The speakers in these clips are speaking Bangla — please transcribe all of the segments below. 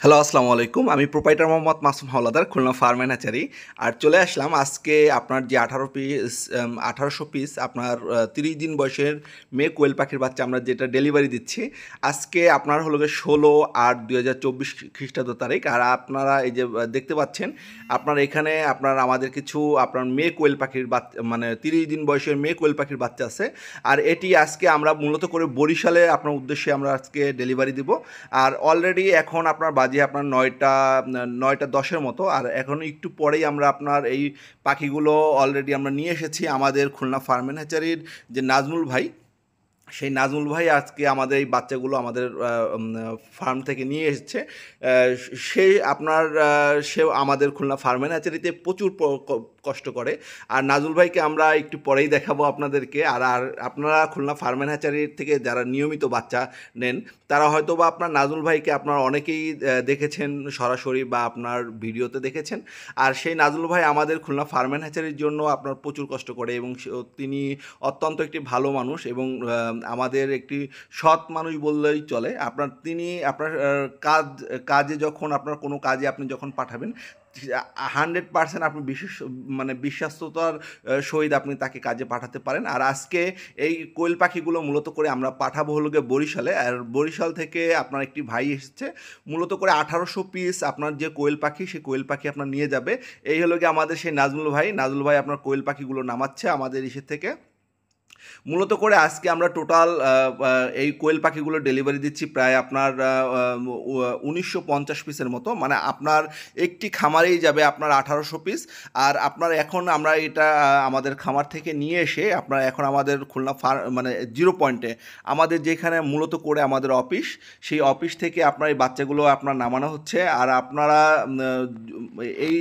হ্যালো, আসসালামু আলাইকুম। আমি proprietor Mohammad Masum Howlader, Khulna farm and hatchery. আর চলে আসলাম আজকে আপনার যে ১৮০০ পিস আপনার ৩০ দিন বয়সের মেয়ে কোয়েল পাখির বাচ্চা আমরা যেটা ডেলিভারি দিচ্ছি। আজকে আপনার হলো গিয়ে ১৬/৮/২০২৪ খ্রিস্টাব্দ তারিখ। আর আপনারা এই যে দেখতে পাচ্ছেন, আপনার এখানে আপনার আমাদের কিছু আপনার মেয়ে কোয়েল পাখির বাচ্চা মানে ৩০ দিন বয়সের মেয়ে কোয়েল পাখির বাচ্চা আছে। আর এটি আজকে আমরা মূলত করে বরিশালে আপনার উদ্দেশ্যে আমরা আজকে ডেলিভারি দিব। আর অলরেডি এখন আপনার বাজে আপনার ৯টা ১০-এর মতো। আর এখন একটু পরেই আমরা আপনার এই পাখিগুলো অলরেডি আমরা নিয়ে এসেছি আমাদের খুলনা ফার্ম অ্যান্ড হ্যাচারির যে নাজমুল ভাই, সেই নাজমুল ভাই আজকে আমাদের এই বাচ্চাগুলো আমাদের ফার্ম থেকে নিয়ে এসেছে। সে আপনার সেও আমাদের খুলনা ফার্ম অ্যান্ড হ্যাচারিতে প্রচুর কষ্ট করে। আর নাজমুল ভাইকে আমরা একটু পরেই দেখাবো আপনাদেরকে। আর আর আপনারা খুলনা ফার্ম অ্যান্ড হ্যাচারির থেকে যারা নিয়মিত বাচ্চা নেন, তারা হয়তো বা আপনার নাজমুল ভাইকে আপনার অনেকেই দেখেছেন সরাসরি বা আপনার ভিডিওতে দেখেছেন। আর সেই নাজমুল ভাই আমাদের খুলনা ফার্ম অ্যান্ড হ্যাচারির জন্য আপনার প্রচুর কষ্ট করে এবং তিনি অত্যন্ত একটি ভালো মানুষ এবং আমাদের একটি সৎ মানুষ বললেই চলে। তিনি আপনার কাজে যখন আপনার কোনো কাজে আপনি যখন পাঠাবেন, 100% আপনি বিশ্বস্ততার সহিত আপনি তাকে কাজে পাঠাতে পারেন। আর আজকে এই কোয়েল পাখিগুলো মূলত করে আমরা পাঠাবো হলো গিয়ে বরিশালে। আর বরিশাল থেকে আপনার একটি ভাই এসেছে মূলত করে ১৮০০ পিস আপনার যে কোয়েল পাখি, সেই কোয়েল পাখি আপনার নিয়ে যাবে। এই হলো গিয়ে আমাদের সেই নাজমুল ভাই আপনার কোয়েল পাখিগুলো নামাচ্ছে আমাদের ইসের থেকে। মূলত করে আজকে আমরা টোটাল এই কোয়েল পাখিগুলো ডেলিভারি দিচ্ছি প্রায় আপনার ১৯৫০ পিসের মতো। মানে আপনার একটি খামারেই যাবে আপনার ১৮০০ পিস। আর আপনার এখন আমরা এটা আমাদের খামার থেকে নিয়ে এসে আপনার এখন আমাদের খুলনা মানে জিরো পয়েন্টে আমাদের যেখানে মূলত করে আমাদের অফিস, সেই অফিস থেকে আপনার এই বাচ্চাগুলো আপনার নামানো হচ্ছে। আর আপনারা এই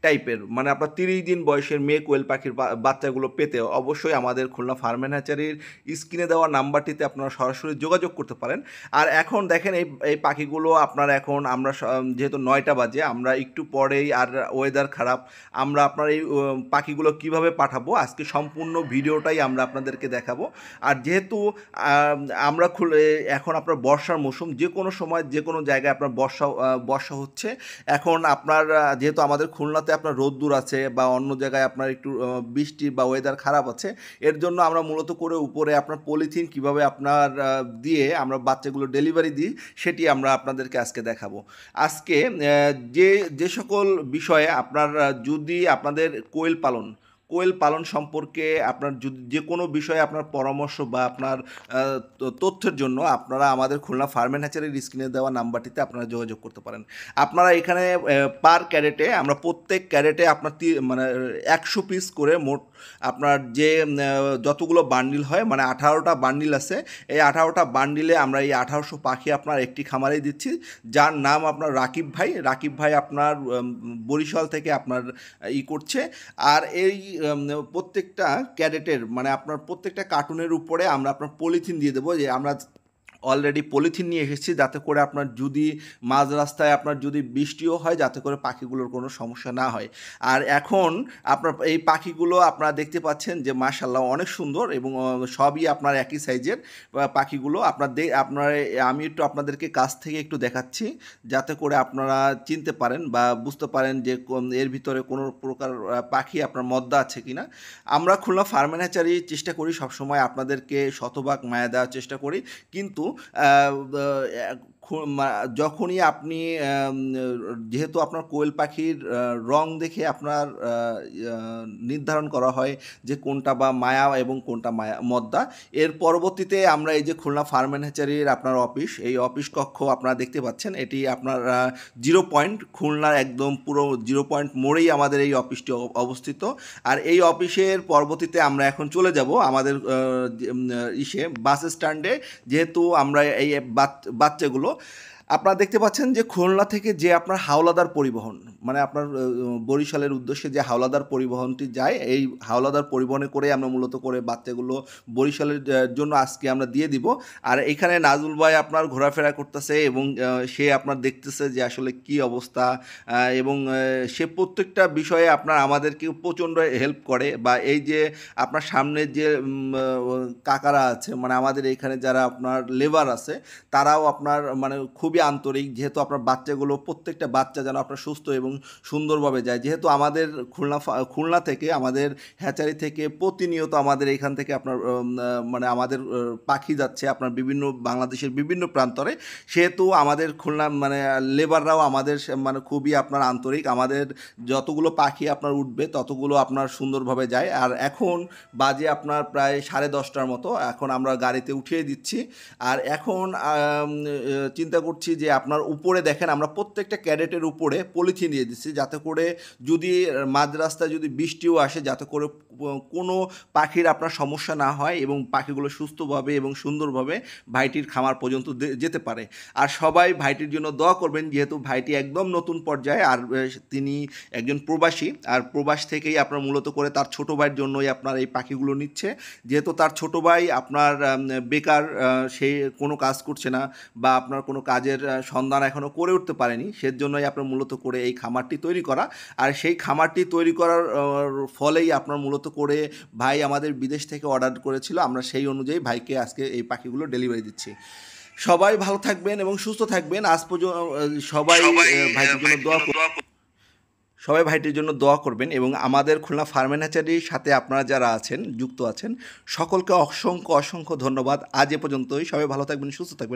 টাইপের মানে আপনার ৩০ দিন বয়সের মেয়ে কোয়েল পাখির বাচ্চাগুলো পেতে অবশ্যই আমাদের খুলনা ফার্ম অ্যান্ড হ্যাচারির স্ক্রিনে দেওয়া নাম্বারটিতে আপনারা সরাসরি যোগাযোগ করতে পারেন। আর এখন দেখেন এই এই পাখিগুলো আপনার এখন আমরা যেহেতু ৯টা বাজে, আমরা একটু পরেই আর ওয়েদার খারাপ, আমরা আপনার এই পাখিগুলো কিভাবে পাঠাবো আজকে সম্পূর্ণ ভিডিওটাই আমরা আপনাদেরকে দেখাবো। আর যেহেতু আমরা এখন আপনার বর্ষার মৌসুম, যে কোনো সময় যে কোনো জায়গায় আপনার বর্ষা হচ্ছে। এখন আপনার যেহেতু আমাদের খুলনাতে আপনার রোদ্দুর আছে বা অন্য জায়গায় আপনার একটু বৃষ্টি বা ওয়েদার খারাপ আছে, এর জন্য আমরা মূলত করে উপরে আপনার পলিথিন কিভাবে আপনার দিয়ে আমরা বাচ্চাগুলো ডেলিভারি দিই, সেটি আমরা আপনাদেরকে আজকে দেখাবো। আজকে যে যে সকল বিষয়ে আপনার যদি আপনাদের কোয়েল পালন সম্পর্কে আপনার যদি যে কোনো বিষয়ে আপনার পরামর্শ বা আপনার তথ্যের জন্য আপনারা আমাদের খুলনা ফার্ম অ্যান্ড হ্যাচারির স্ক্রিনে দেওয়া নাম্বারটিতে আপনারা যোগাযোগ করতে পারেন। আপনারা এখানে পার ক্যারেটে আমরা প্রত্যেক ক্যারেটে আপনার মানে ১০০ পিস করে মোট আপনার যে যতগুলো বান্ডিল হয়, মানে ১৮টা বান্ডিল আছে, এই ১৮টা বান্ডিলে আমরা এই ১৮০০ পাখি আপনার একটি খামারেই দিচ্ছি, যার নাম আপনার রাকিব ভাই আপনার বরিশাল থেকে আপনার করছে। আর এই প্রত্যেকটা ক্যারেটের মানে আপনার প্রত্যেকটা কার্টুনের উপরে আমরা আপনার পলিথিন দিয়ে দেবো, যে আমরা অলরেডি পলিথিন নিয়ে এসেছি যাতে করে আপনার যদি মাঝ রাস্তায় আপনার যদি বৃষ্টিও হয়, যাতে করে পাখিগুলোর কোনো সমস্যা না হয়। আর এখন আপনার এই পাখিগুলো আপনারা দেখতে পাচ্ছেন যে মাশাআল্লাহ অনেক সুন্দর এবং সবই আপনার একই সাইজের পাখিগুলো। আপনার আমি একটু আপনাদেরকে কাছ থেকে একটু দেখাচ্ছি, যাতে করে আপনারা চিনতে পারেন বা বুঝতে পারেন যে এর ভিতরে কোনো প্রকার পাখি আপনার মদ্দা আছে কিনা। আমরা খুলনা ফার্ম অ্যান্ড হ্যাচারি চেষ্টা করি সবসময় আপনাদেরকে শতভাগ মায়া দেওয়ার চেষ্টা করি, কিন্তু যখনই আপনি যেহেতু আপনার কোয়েল পাখির রং দেখে আপনার নির্ধারণ করা হয় যে কোনটা বা মায়া এবং কোনটা মদ্দা। এর পরবর্তীতে আমরা এই যে খুলনা ফার্ম অ্যান্ড হ্যাচারির আপনার অফিস, এই অফিস কক্ষ আপনারা দেখতে পাচ্ছেন, এটি আপনার জিরো পয়েন্ট খুলনার একদম পুরো জিরো পয়েন্ট মোড়েই আমাদের এই অফিসটি অবস্থিত। আর এই অফিসের পরবর্তীতে আমরা এখন চলে যাব আমাদের বাস স্ট্যান্ডে, যেহেতু আমরা এই বাচ্চাগুলো আপনারা দেখতে পাচ্ছেন যে খুলনা থেকে যে আপনার হাওলাদার পরিবহন, মানে আপনার বরিশালের উদ্দেশ্যে যে হাওলাদার পরিবহনটি যায়, এই হাওলাদার পরিবহনে করে আমরা মূলত করে বাচ্চাগুলো বরিশালের জন্য আজকে আমরা দিয়ে দিব। আর এখানে নাজুল ভাই আপনার ঘোরাফেরা করতেছে এবং সে আপনার দেখতেছে যে আসলে কি অবস্থা, এবং সে প্রত্যেকটা বিষয়ে আপনার আমাদেরকে প্রচণ্ড হেল্প করে। বা এই যে আপনার সামনে যে কাকারা আছে, মানে আমাদের এখানে যারা আপনার লেবার আছে, তারাও আপনার মানে খুবই খুবই আন্তরিক, যেহেতু আপনার বাচ্চাগুলো প্রত্যেকটা বাচ্চা যেন আপনার সুস্থ এবং সুন্দরভাবে যায়। যেহেতু আমাদের খুলনা থেকে আমাদের হ্যাচারি থেকে প্রতিনিয়ত আমাদের এখান থেকে আপনার মানে আমাদের পাখি যাচ্ছে আপনার বিভিন্ন বাংলাদেশের বিভিন্ন প্রান্তরে, সেহেতু আমাদের খুলনা মানে লেবাররাও আমাদের মানে খুবই আপনার আন্তরিক। আমাদের যতগুলো পাখি আপনার উঠবে ততগুলো আপনার সুন্দরভাবে যায়। আর এখন বাজে আপনার প্রায় 10:30টার মতো, এখন আমরা গাড়িতে উঠিয়ে দিচ্ছি। আর এখন চিন্তা করছি যে আপনার উপরে দেখেন আমরা প্রত্যেকটা ক্যাডেটের উপরে পলিথিন দিয়ে দিচ্ছি, যাতে করে যদি মাঝ রাস্তায় যদি বৃষ্টিও আসে যাতে করে কোনো পাখির আপনার সমস্যা না হয় এবং পাখিগুলো সুস্থভাবে এবং সুন্দরভাবে ভাইটির খামার পর্যন্ত যেতে পারে। আর সবাই ভাইটির জন্য দোয়া করবেন, যেহেতু ভাইটি একদম নতুন পর্যায়ে, আর তিনি একজন প্রবাসী, আর প্রবাস থেকেই আপনার মূলত করে তার ছোটো ভাইয়ের জন্যই আপনার এই পাখিগুলো নিচ্ছে। যেহেতু তার ছোটো ভাই আপনার বেকার, সে কোনো কাজ করছে না বা আপনার কোনো কাজের সন্ধান এখনও করে উঠতে পারেনি, সেজন্যই আপনার মূলত করে এই খামারটি তৈরি করা। আর সেই খামারটি তৈরি করার ফলেই আপনার মূলত করে ভাই আমাদের বিদেশ থেকে অর্ডার করেছিল, আমরা সেই অনুযায়ী ভাইকে আজকে এই পাখিগুলো ডেলিভারি দিচ্ছি। সবাই ভালো থাকবেন এবং সুস্থ থাকবেন। আজ পর্যন্ত সবাই ভাইটির জন্য সবাই ভাইটির জন্য দোয়া করবেন এবং আমাদের খুলনা ফার্ম অ্যান্ড হ্যাচারির সাথে আপনারা যারা আছেন যুক্ত আছেন সকলকে অসংখ্য অসংখ্য ধন্যবাদ। আজ এ পর্যন্তই, সবাই ভালো থাকবেন, সুস্থ থাকবেন।